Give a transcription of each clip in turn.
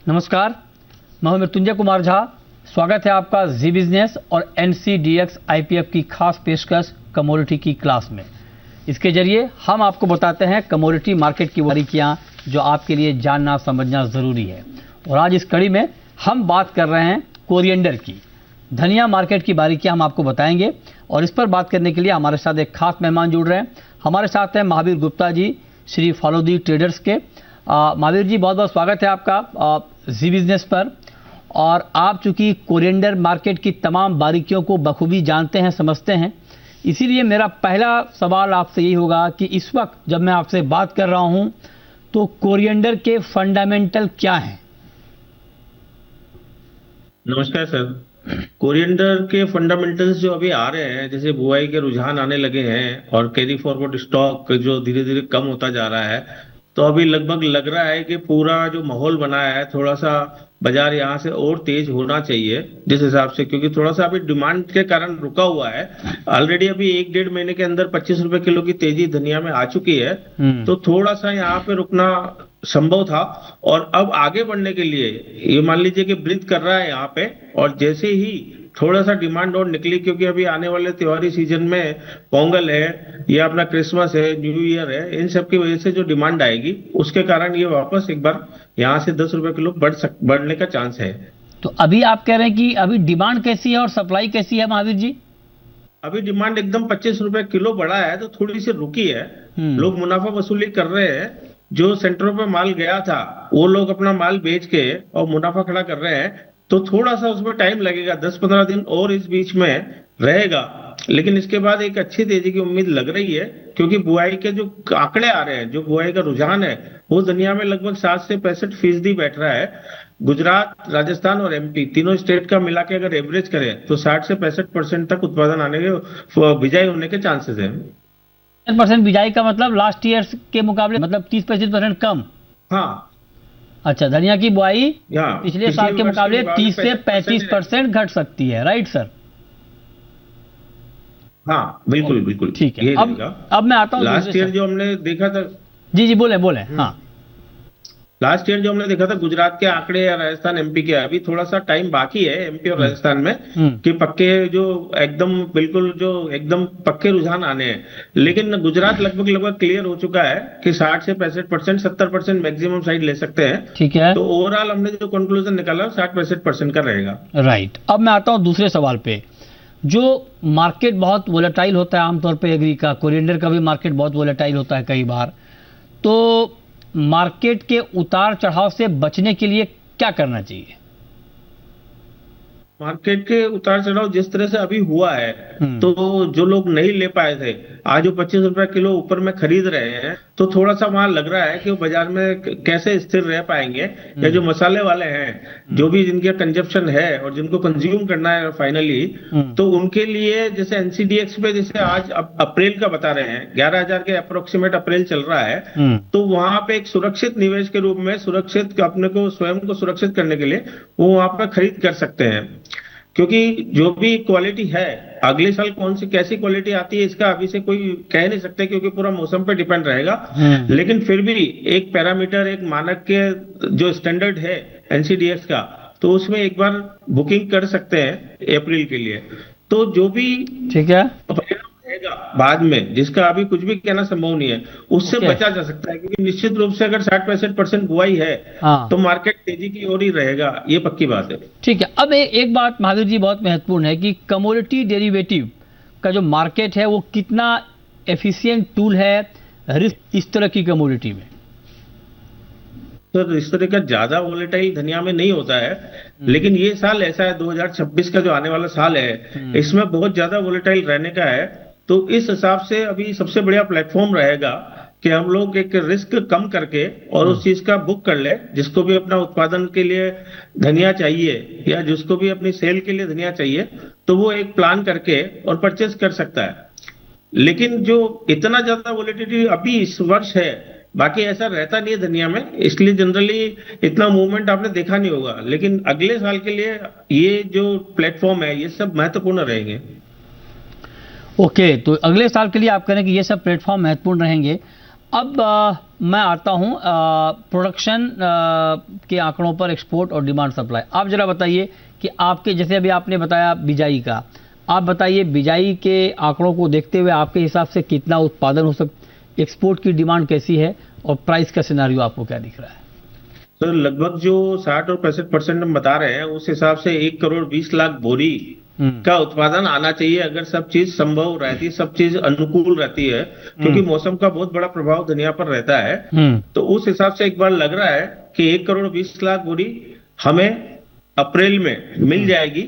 नमस्कार, मैं हूं मृत्युंजय कुमार झा। स्वागत है आपका जी बिजनेस और NCDX IPF की खास पेशकश कमोडिटी की क्लास में। इसके जरिए हम आपको बताते हैं कमोडिटी मार्केट की बारीकियां जो आपके लिए जानना समझना जरूरी है। और आज इस कड़ी में हम बात कर रहे हैं कोरिएंडर की, धनिया मार्केट की बारीकियां हम आपको बताएंगे। और इस पर बात करने के लिए हमारे साथ एक खास मेहमान जुड़ रहे हैं। हमारे साथ हैं Mahavir Gupta ji, Shri follow the traders के। महावीर जी, बहुत बहुत स्वागत है आपका जी बिजनेस पर। और आप चूंकि कोरिएंडर मार्केट की तमाम बारीकियों को बखूबी जानते हैं, समझते हैं, इसीलिए मेरा पहला सवाल आपसे यही होगा कि इस वक्त जब मैं आपसे बात कर रहा हूं तो कोरिएंडर के फंडामेंटल क्या हैं? नमस्कार सर। कोरिएंडर के फंडामेंटल्स जो अभी आ रहे हैं, जैसे बुआई के रुझान आने लगे हैं और कैरी फॉरवर्ड स्टॉक जो धीरे धीरे कम होता जा रहा है, तो अभी लगभग लग रहा है कि पूरा जो माहौल बना है, थोड़ा सा बाजार यहाँ से और तेज होना चाहिए जिस हिसाब से, क्योंकि थोड़ा सा अभी डिमांड के कारण रुका हुआ है। ऑलरेडी अभी 1-1.5 महीने के अंदर 25 रुपए किलो की तेजी धनिया में आ चुकी है, तो थोड़ा सा यहाँ पे रुकना संभव था। और अब आगे बढ़ने के लिए ये मान लीजिए कि ब्रीथ कर रहा है यहाँ पे, और जैसे ही थोड़ा सा डिमांड और निकली, क्योंकि अभी आने वाले त्योहारी सीजन में पोंगल है या अपना क्रिसमस है, न्यू ईयर है, इन सब की वजह से जो डिमांड आएगी उसके कारण ये वापस एक बार यहाँ से 10 रुपए किलो बढ़ने का चांस है। तो अभी आप कह रहे हैं कि अभी डिमांड कैसी है और सप्लाई कैसी है महावीर जी? अभी डिमांड एकदम 25 रुपए किलो बढ़ा है, तो थोड़ी सी रुकी है। लोग मुनाफा वसूली कर रहे हैं। जो सेंटरों पे माल गया था वो लोग अपना माल बेच के और मुनाफा खड़ा कर रहे हैं, तो थोड़ा सा उसमें टाइम लगेगा, 10-15 दिन और इस बीच में रहेगा। लेकिन इसके बाद एक अच्छी तेजी की उम्मीद लग रही है, क्योंकि बुआई के जो आंकड़े आ रहे हैं, जो बुआई का रुझान है, वो दुनिया में लगभग 60 से 65% बैठ रहा है। गुजरात, राजस्थान और MP तीनों स्टेट का मिला के अगर एवरेज करें तो 60 से 65% तक उत्पादन आने के, बिजाई होने के चांसेस है। 10% बिजाई का मतलब लास्ट ईयर के मुकाबले मतलब 30-35% कम? हाँ। अच्छा, धनिया की बुआई पिछले साल के मुकाबले 30 से 35% घट सकती है, राइट सर? हाँ, बिल्कुल बिल्कुल ठीक है। अब मैं आता हूँ लास्ट ईयर जो हमने देखा था। जी बोले हाँ। लास्ट ईयर जो हमने देखा था गुजरात के आंकड़े या राजस्थान MP के, अभी थोड़ा सा टाइम बाकी है MP और राजस्थान में कि पक्के जो एकदम पक्के रुझान आने हैं। लेकिन गुजरात लगभग क्लियर हो चुका है कि 60 से 65%, 70% मैक्सिमम साइड ले सकते हैं। ठीक है। तो ओवरऑल हमने जो कंक्लूजन निकाला 60-65% का रहेगा। राइट। अब मैं आता हूं दूसरे सवाल पे। जो मार्केट बहुत वोलेटाइल होता है आमतौर पे, एग्री का, कोरिएंडर का भी मार्केट बहुत वोलेटाइल होता है कई बार, तो मार्केट के उतार चढ़ाव से बचने के लिए क्या करना चाहिए? मार्केट के उतार चढ़ाव जिस तरह से अभी हुआ है, तो जो लोग नहीं ले पाए थे, आज वो 25 रुपए किलो ऊपर में खरीद रहे हैं, तो थोड़ा सा वहां लग रहा है कि वो बाजार में कैसे स्थिर रह पाएंगे। या जो मसाले वाले हैं, जो भी जिनका कंजप्शन है और जिनको कंज्यूम करना है फाइनली, तो उनके लिए जैसे NCDX पे जैसे आज अप्रैल का बता रहे हैं 11,000 के अप्रोक्सीमेट अप्रैल चल रहा है, तो वहां पे एक सुरक्षित निवेश के रूप में, सुरक्षित अपने को स्वयं को सुरक्षित करने के लिए वो वहां पर खरीद कर सकते हैं। क्योंकि जो भी क्वालिटी है, अगले साल कौन सी कैसी क्वालिटी आती है इसका अभी से कोई कह नहीं सकते, क्योंकि पूरा मौसम पे डिपेंड रहेगा। लेकिन फिर भी एक पैरामीटर, एक मानक के जो स्टैंडर्ड है NCDX का, तो उसमें एक बार बुकिंग कर सकते हैं अप्रैल के लिए। तो जो भी ठीक है बाद में, जिसका अभी कुछ भी कहना संभव नहीं है, उससे बचा जा सकता है। क्योंकि निश्चित रूप से अगर 60-65% बुआई है, तो मार्केट तेजी की ओर ही रहेगा, ये पक्की बात है। ठीक है। अब एक बात महावीर जी बहुत महत्वपूर्ण है कि कमोडिटी डेरिवेटिव का जो मार्केट है वो कितना एफिशिएंट टूल है रिस्क इस तरह की कमोडिटी में? तो इस तरह का ज्यादा वोलेटाइल धनिया में नहीं होता है, लेकिन ये साल ऐसा है, 2026 का जो आने वाला साल है, इसमें बहुत ज्यादा वोलेटाइल रहने का है। तो इस हिसाब से अभी सबसे बढ़िया प्लेटफॉर्म रहेगा कि हम लोग एक रिस्क कम करके और उस चीज का बुक कर ले, जिसको भी अपना उत्पादन के लिए धनिया चाहिए या जिसको भी अपनी सेल के लिए धनिया चाहिए, तो वो एक प्लान करके और परचेस कर सकता है। लेकिन जो इतना ज्यादा वोलेटिलिटी अभी इस वर्ष है, बाकी ऐसा रहता नहीं है दुनिया में, इसलिए जनरली इतना मूवमेंट आपने देखा नहीं होगा। लेकिन अगले साल के लिए ये जो प्लेटफॉर्म है, ये सब महत्वपूर्ण रहेंगे। ओके, तो अगले साल के लिए आप कह रहे हैं कि ये सब प्लेटफॉर्म महत्वपूर्ण रहेंगे। अब मैं आता हूं प्रोडक्शन के आंकड़ों पर, एक्सपोर्ट और डिमांड सप्लाई। आप जरा बताइए कि आपके, जैसे अभी आपने बताया बिजाई का, आप बताइए बिजाई के आंकड़ों को देखते हुए आपके हिसाब से कितना उत्पादन हो सकता, एक्सपोर्ट की डिमांड कैसी है और प्राइस का सिनारियो आपको क्या दिख रहा है? तो लगभग जो 60 और 65% हम बता रहे हैं, उस हिसाब से 1 करोड़ 20 लाख बोरी का उत्पादन आना चाहिए, अगर सब चीज संभव रहती, सब चीज अनुकूल रहती है, क्योंकि मौसम का बहुत बड़ा प्रभाव दुनिया पर रहता है। तो उस हिसाब से एक बार लग रहा है कि 1 करोड़ 20 लाख बोरी हमें अप्रैल में मिल जाएगी,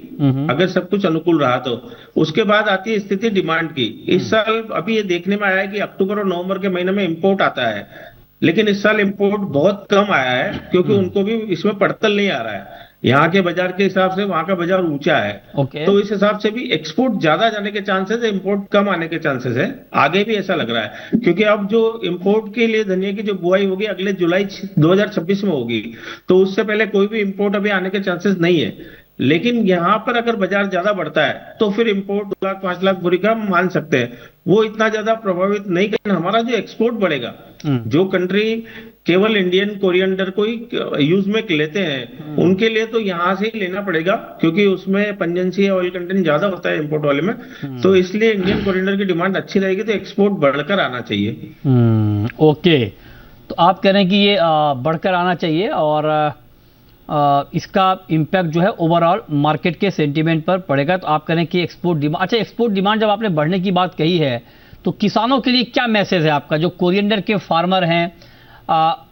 अगर सब कुछ अनुकूल रहा तो। उसके बाद आती है स्थिति डिमांड की। इस साल अभी ये देखने में आया है कि अक्टूबर और नवंबर के महीने में इंपोर्ट आता है, लेकिन इस साल इंपोर्ट बहुत कम आया है, क्योंकि उनको भी इसमें पड़तल नहीं आ रहा है। यहाँ के बाजार के हिसाब से वहां का बाजार ऊंचा है। तो इस हिसाब से भी एक्सपोर्ट ज्यादा जाने के चांसेस है, इंपोर्ट कम आने के चांसेस है। आगे भी ऐसा लग रहा है, क्योंकि अब जो इंपोर्ट के लिए धनिया की जो बुआई होगी अगले जुलाई 2026 में होगी, तो उससे पहले कोई भी इंपोर्ट अभी आने के चांसेस नहीं है। लेकिन यहाँ पर अगर बाजार ज्यादा बढ़ता है तो फिर इंपोर्ट 2 लाख 5 लाख बोरी का मान सकते हैं, वो इतना ज्यादा प्रभावित नहीं करेगा। हमारा जो एक्सपोर्ट बढ़ेगा, जो कंट्री केवल इंडियन कोरिएंडर को ही यूज में लेते हैं, उनके लिए तो यहाँ से ही लेना पड़ेगा, क्योंकि उसमें पंजेंसी ऑयल कंटेंट ज्यादा होता है इंपोर्ट वाले में। तो इसलिए इंडियन कोरिएंडर की डिमांड अच्छी रहेगी, तो एक्सपोर्ट बढ़कर आना चाहिए। ओके, तो आप कह रहे हैं कि ये बढ़कर आना चाहिए और इसका इम्पैक्ट जो है ओवरऑल मार्केट के सेंटीमेंट पर पड़ेगा। तो आप कह रहे हैं कि एक्सपोर्ट डिमांड, अच्छा एक्सपोर्ट डिमांड जब आपने बढ़ने की बात कही है, तो किसानों के लिए क्या मैसेज है आपका? जो कोरिएंडर के फार्मर हैं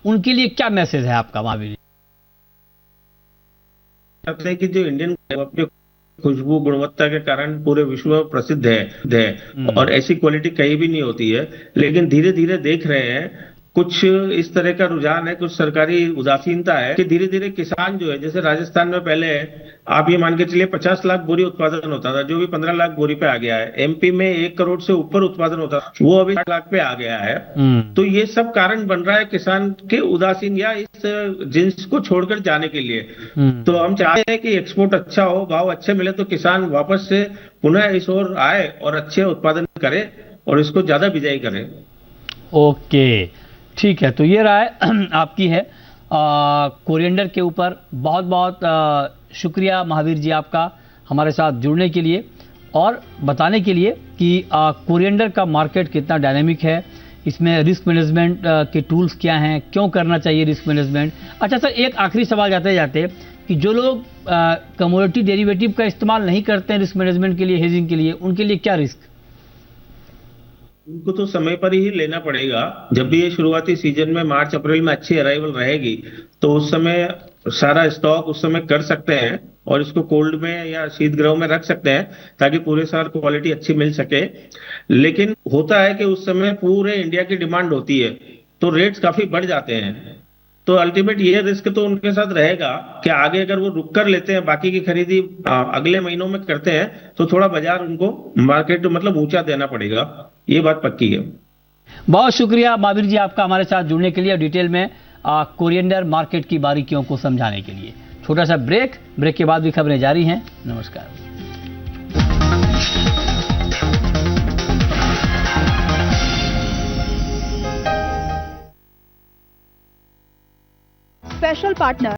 उनके लिए क्या मैसेज है आपका महावीर? सबसे कि जो इंडियन अपनी खुशबू गुणवत्ता के कारण पूरे विश्व में प्रसिद्ध है और ऐसी क्वालिटी कहीं भी नहीं होती है। लेकिन धीरे धीरे देख रहे हैं कुछ इस तरह का रुझान है, कुछ सरकारी उदासीनता है कि धीरे धीरे किसान जो है, जैसे राजस्थान में पहले आप ये मान के चलिए 50 लाख बोरी उत्पादन होता था, जो भी 15 लाख बोरी पे आ गया है। एमपी में 1 करोड़ से ऊपर उत्पादन होता था, वो अभी 60 लाख पे आ गया है। तो ये सब कारण बन रहा है किसान के उदासीन या इस जिन्स को छोड़कर जाने के लिए। तो हम चाहते हैं कि एक्सपोर्ट अच्छा हो, भाव अच्छे मिले, तो किसान वापस से पुनः इस ओर आए और अच्छे उत्पादन करे और इसको ज्यादा बिजाई करे। ओके, ठीक है। तो ये राय आपकी है कोरिएंडर के ऊपर। बहुत बहुत शुक्रिया महावीर जी आपका हमारे साथ जुड़ने के लिए और बताने के लिए कि कोरिएंडर का मार्केट कितना डायनेमिक है, इसमें रिस्क मैनेजमेंट के टूल्स क्या हैं, क्यों करना चाहिए रिस्क मैनेजमेंट। अच्छा सर, एक आखिरी सवाल जाते जाते कि जो लोग कमोडिटी डेरिवेटिव का इस्तेमाल नहीं करते हैं रिस्क मैनेजमेंट के लिए, हेजिंग के लिए, उनके लिए क्या रिस्क? उनको तो समय पर ही लेना पड़ेगा। जब भी ये शुरुआती सीजन में मार्च अप्रैल में अच्छी अराइवल रहेगी, तो उस समय सारा स्टॉक उस समय कर सकते हैं और इसको कोल्ड में या शीत गृह में रख सकते हैं, ताकि पूरे साल क्वालिटी अच्छी मिल सके। लेकिन होता है कि उस समय पूरे इंडिया की डिमांड होती है, तो रेट्स काफी बढ़ जाते हैं। तो अल्टीमेट ये रिस्क तो उनके साथ रहेगा कि आगे अगर वो रुक कर लेते हैं, बाकी की खरीदी अगले महीनों में करते हैं, तो थोड़ा बाजार उनको मार्केट मतलब ऊंचा देना पड़ेगा। ये बात पक्की है। बहुत शुक्रिया महावीर जी आपका हमारे साथ जुड़ने के लिए और डिटेल में कोरिएंडर मार्केट की बारीकियों को समझाने के लिए। छोटा सा ब्रेक के बाद भी खबरें जारी हैं। नमस्कार। Special partner